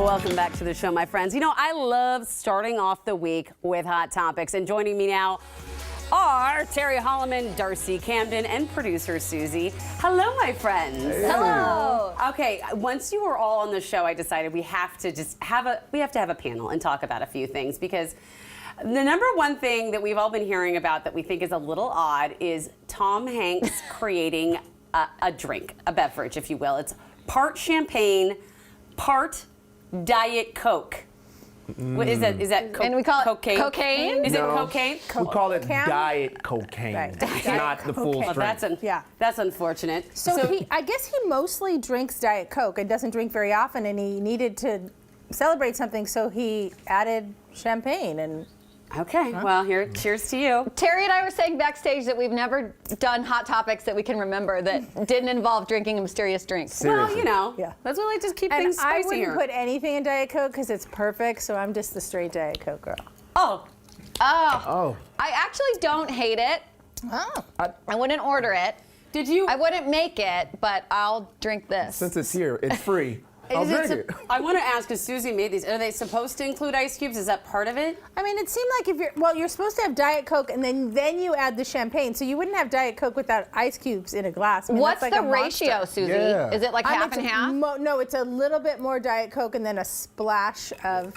Welcome back to the show, my friends. You know, I love starting off the week with hot topics, and joining me now are Terry Hollimon, Darcy Camden, and producer Suzie. Hello, my friends. Hey. Hello. Okay, once you were all on the show, I decided we have to have a panel and talk about a few things, because the number one thing that we've all been hearing about that we think is a little odd is Tom Hanks creating a drink, a beverage, if you will. It's part champagne, part Diet Coke. What is that? Is that And we call it cocaine? cocaine? Is No. it cocaine? We call it Diet Cocaine. Right. It's Diet not the full cocaine. strength. That's unfortunate. So I guess he mostly drinks Diet Coke and doesn't drink very often, and he needed to celebrate something, so he added champagne. And Okay, well, here, cheers to you. Terry and I were saying backstage that we've never done hot topics that we can remember that didn't involve drinking a mysterious drink. Seriously. Well, you know, Yeah. that's why I just keep and things I spicy wouldn't here. put anything in Diet Coke because it's perfect, so I'm just the straight Diet Coke girl. Oh, Oh. I actually don't hate it. Oh. I wouldn't order it. did you? I wouldn't make it, but I'll drink this. Since it's here, it's free. I'll is it drink it. I want to ask, because Suzie made these. Are they supposed to include ice cubes? Is that part of it? I mean, it seemed like if you're supposed to have Diet Coke and then you add the champagne, so you wouldn't have Diet Coke without ice cubes in a glass. I mean, What's that's like the a monster. ratio, Suzie? Yeah. Is it like I mean, half and half? No, it's a little bit more Diet Coke and then a splash of.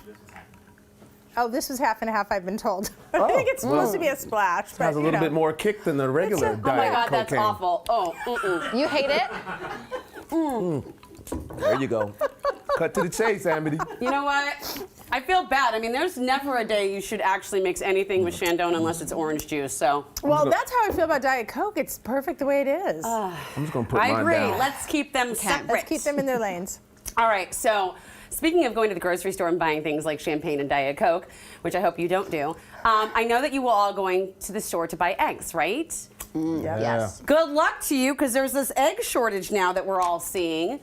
Oh, this was half and half, I've been told. I Oh, think it's supposed well, to be a splash. It But, has a you little know. bit more kick than the regular It's Diet Oh my God, that's Cocaine. awful. Oh, You hate it? There you go. Cut to the chase, Amity. You know what? I feel bad. I mean, there's never a day you should actually mix anything with Chandon unless it's orange juice. So Well, that's how I feel about Diet Coke. It's perfect the way it is. I'm just gonna put I mine agree. down. Let's keep them separate. Let's keep them in their lanes. All right, so speaking of going to the grocery store and buying things like champagne and Diet Coke, which I hope you don't do, I know that you were all going to the store to buy eggs, right? Yeah. Yes. Good luck to you, because there's this egg shortage now that we're all seeing.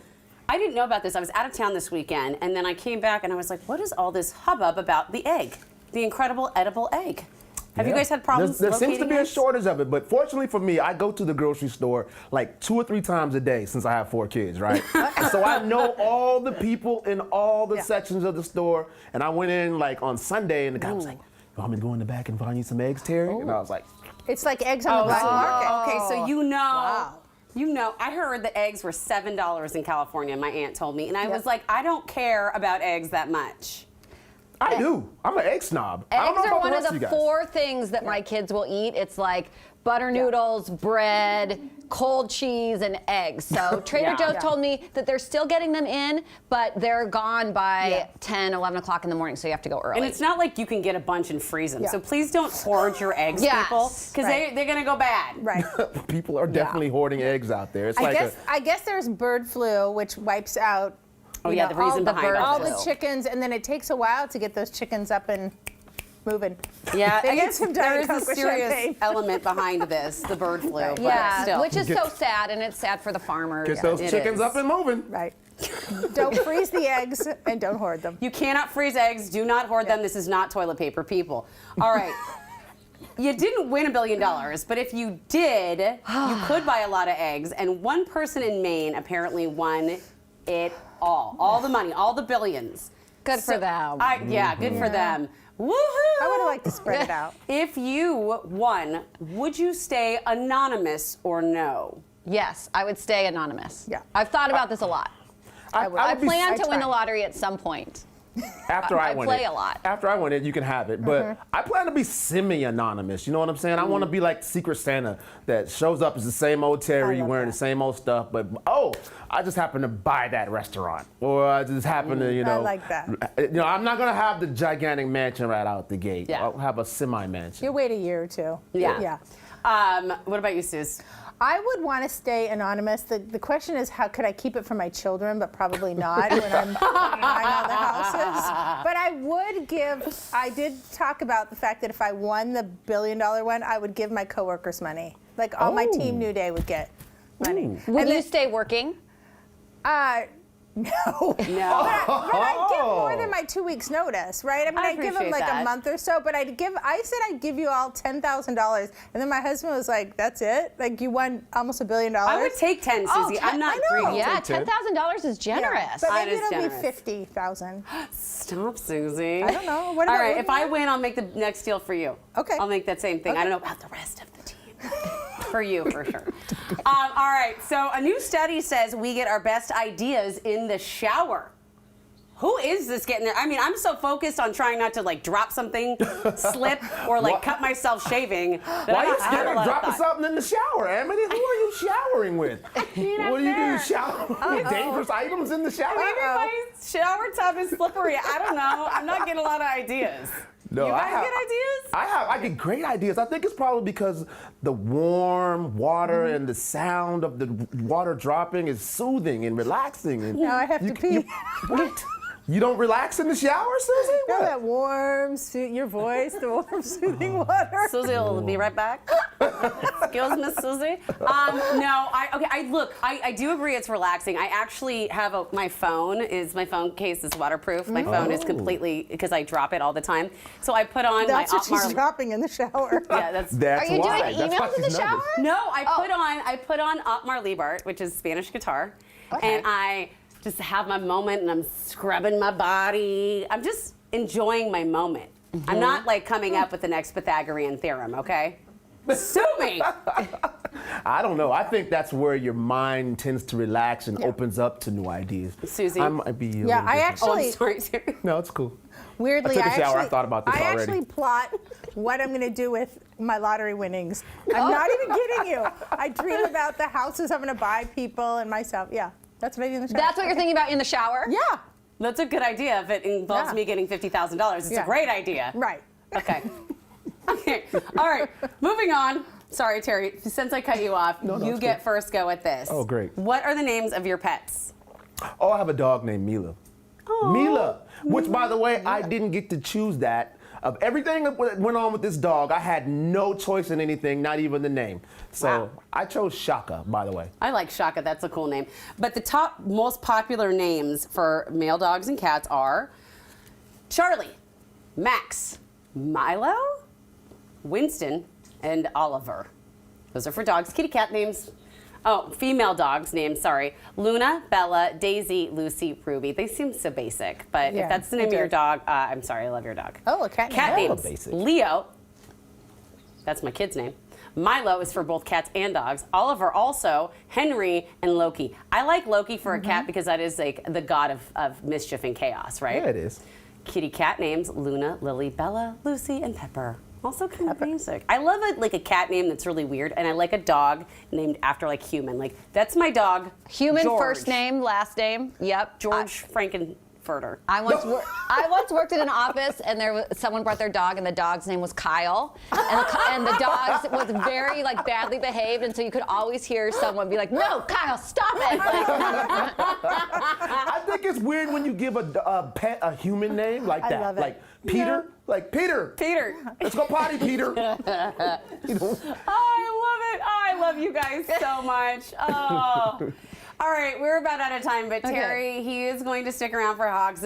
I didn't know about this. I was out of town this weekend, and then I came back and I was like, what is all this hubbub about the egg? The incredible edible egg. Have you Yeah. guys had problems There seems to locating be a eggs? shortage of it, but fortunately for me, I go to the grocery store like 2 or 3 times a day since I have 4 kids, right? So I know all the people in all the sections of the store, and I went in like on Sunday, and the guy was like, "You want me to go in the back and find you some eggs, Terry?" And I was like, It's like eggs on the black market. Okay, so you know. Wow. You know, I heard the eggs were $7 in California, my aunt told me. And I Yep. was like, I don't care about eggs that much. "I do. I'm an egg snob. I don't Eggs know are about one the of rest the you guys." 4 things that my kids will eat. It's like butter noodles, bread, cold cheese, and eggs. So Trader Yeah. Joe's Yeah. told me that they're still getting them in, but they're gone by Yeah. 10, 11 o'clock in the morning, so you have to go early. And it's not like you can get a bunch and freeze them. Yeah. So please don't hoard your eggs, Yes. people, because Right. they're going to go bad. Right. People are definitely hoarding eggs out there. It's like I guess there's bird flu, which wipes out. Oh, you yeah, know, the reason all behind bird all all this. the chickens, and then it takes a while to get those chickens up and moving. Yeah, They I need guess some there Diet is a Coke with serious champagne. element behind this, the bird flu. But yeah, still. which is so sad, and it's sad for the farmers. get those it chickens is. up and moving. Right. Don't freeze the eggs and don't hoard them. You cannot freeze eggs. Do not hoard them. This is not toilet paper, people. All right. You didn't win $1 billion, but if you did, you could buy a lot of eggs. And one person in Maine apparently won it all the money, all the billions. Good for them. Yeah, good for them. Woohoo! I would have liked to spread it out. If you won, would you stay anonymous or no? Yes, I would stay anonymous. Yeah. I've thought about this a lot. I would. I would be- plan to win try. the lottery at some point. After I I win play it. a lot. After I win it, you can have it. But I plan to be semi-anonymous. You know what I'm saying? I want to be like Secret Santa that shows up as the same old Terry love wearing that. the same old stuff. But I just happen to buy that restaurant, or I just happen to, I like that. You know, I'm not gonna have the gigantic mansion right out the gate. Yeah. I'll have a semi-mansion. You wait a year or 2. Yeah. Yeah. What about you, Suze? I would want to stay anonymous. The question is, how could I keep it from my children, but probably not when I'm buying all the houses. But I did talk about the fact that if I won the $1 billion one, I would give my coworkers money. Like all my team New Day would get money. Ooh. Would And you then- stay working? No. No. But I give more than my 2 weeks notice, right? I mean, I give them appreciate like that. a month or so, but I said I'd give you all $10,000. And then my husband was like, that's it? Like you won almost $1 billion? I would take 10, Susie. I'm not I know. greedy. Yeah, take 10. $10,000 is generous. But That maybe is it'll generous. be 50,000. Stop, Susie. I don't know. What All about right, you? if I win, I'll make the next deal for you. Okay. I'll make that same thing. I Okay. don't know about the rest of the team. For you, for sure. All right, so a new study says we get our best ideas in the shower. Who is this getting there? I mean, I'm so focused on trying not to like drop something, slip, or like cut myself shaving. That Why I are you don't have scared a of lot dropping thought. something in the shower, Amity? Who are you showering with? What do you do in the shower? With dangerous items in the shower? Maybe my shower tub is slippery. I don't know. I'm not getting a lot of ideas. No, You I guys have, get ideas? I get great ideas. I think it's probably because the warm water and the sound of the water dropping is soothing and relaxing. And Now I have to pee. What? You don't relax in the shower, Susie? You know What? that warm, your voice, the warm, soothing water. Susie will be right back. Excuse me, Susie. No, I do agree it's relaxing. I actually have my phone case is waterproof. My phone is completely, because I drop it all the time. So I put on That's my what she's dropping in the shower. Yeah, that's That's Are you why. doing That's why emails in the she's shower? nervous. No, I put on Otmar Liebart, which is Spanish guitar, and I just have my moment and I'm scrubbing my body. I'm just enjoying my moment. I'm not like coming up with the next Pythagorean theorem, okay? Sue me. I don't know. I think that's where your mind tends to relax and opens up to new ideas. Susie? I might be a little Yeah, I different. Oh, I'm actually, sorry, Terry. No, it's cool. weirdly, I took a shower. I thought about this I already. actually plot what I'm going to do with my lottery winnings. I'm not even kidding you. I dream about the houses I'm going to buy people and myself. Yeah, that's what I do in the shower. That's what you're thinking about in the shower? Yeah, That's a good idea if it involves Yeah. me getting $50,000. It's Yeah. a great idea. right. Okay. Okay. All right. Moving on. Sorry, Terry. Since I cut you off, No, you it's get good. first go at this. Oh, great. What are the names of your pets? Oh, I have a dog named Mila. Mila, which, by the way, I didn't get to choose that. Of everything that went on with this dog, I had no choice in anything, not even the name. So Wow. I chose Shaka, by the way. I like Shaka. That's a cool name. But the top most popular names for male dogs and cats are Charlie, Max, Milo, Winston, and Oliver. Those are for dogs. Kitty cat names. Oh, female dogs names, sorry. Luna, Bella, Daisy, Lucy, Ruby. They seem so basic, but Yeah, if that's the name they of your do. dog, I'm sorry, I love your dog. Oh, a cat name. Cat Hella names. basic. Leo. That's my kid's name. Milo is for both cats and dogs. Oliver also, Henry, and Loki. I like Loki for a cat because that is like the god of mischief and chaos, right? Yeah, it is. Kitty cat names Luna, Lily, Bella, Lucy, and Pepper. Also kind of basic. I love a cat name that's really weird, and I like a dog named after like human. Like that's my dog. Human George. first name, last name. Yep. George Frankenfurter. I once worked in an office, and someone brought their dog, and the dog's name was Kyle, and the dog was very like badly behaved, and so you could always hear someone be like, "No, Kyle, stop it!" Like, I think it's weird when you give a pet a human name like that. love it. Like Peter. Like Peter. Peter. Let's go potty, Peter. You know. I love it. I love you guys so much. Oh. All right, we're about out of time, but Terry, he is going to stick around for Hogs.